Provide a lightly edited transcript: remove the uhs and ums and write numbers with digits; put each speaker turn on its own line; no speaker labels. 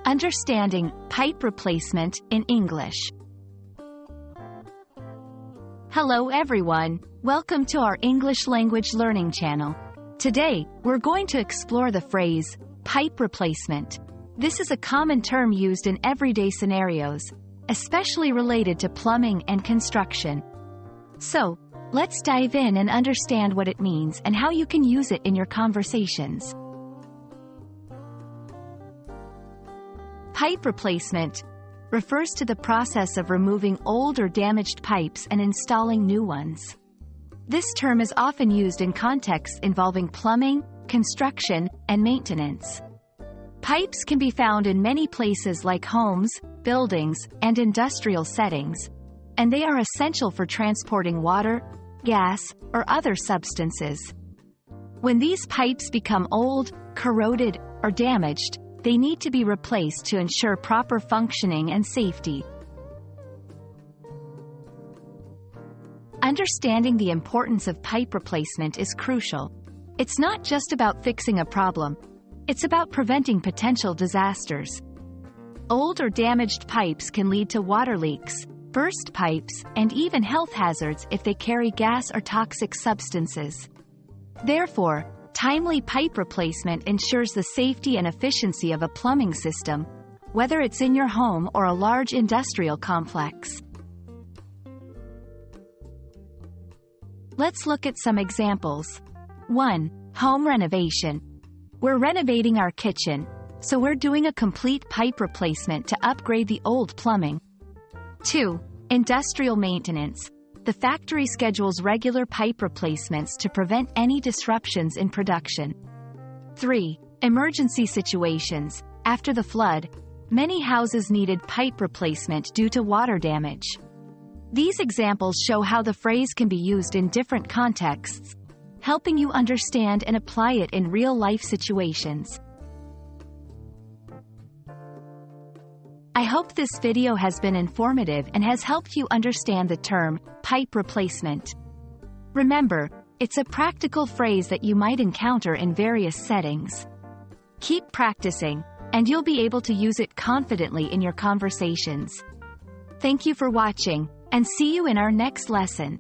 Understanding pipe replacement in English. Hello everyone, welcome to our English language learning channel. Today, we're going to explore the phrase, pipe replacement. This is a common term used in everyday scenarios, especially related to plumbing and construction. So, let's dive in and understand what it means and how you can use it in your conversations. Pipe replacement refers to the process of removing old or damaged pipes and installing new ones. This term is often used in contexts involving plumbing, construction, and maintenance. Pipes can be found in many places like homes, buildings, and industrial settings, and they are essential for transporting water, gas, or other substances. When these pipes become old, corroded, or damaged, they need to be replaced to ensure proper functioning and safety. Understanding the importance of pipe replacement is crucial. It's not just about fixing a problem, it's about preventing potential disasters. Old or damaged pipes can lead to water leaks, burst pipes, and even health hazards if they carry gas or toxic substances. Therefore, timely pipe replacement ensures the safety and efficiency of a plumbing system, whether it's in your home or a large industrial complex. Let's look at some examples. 1. Home renovation. We're renovating our kitchen, so we're doing a complete pipe replacement to upgrade the old plumbing. 2. Industrial maintenance. The factory schedules regular pipe replacements to prevent any disruptions in production. 3. Emergency situations. After the flood, many houses needed pipe replacement due to water damage. These examples show how the phrase can be used in different contexts, helping you understand and apply it in real-life situations. I hope this video has been informative and has helped you understand the term, pipe replacement. Remember, it's a practical phrase that you might encounter in various settings. Keep practicing, and you'll be able to use it confidently in your conversations. Thank you for watching, and see you in our next lesson.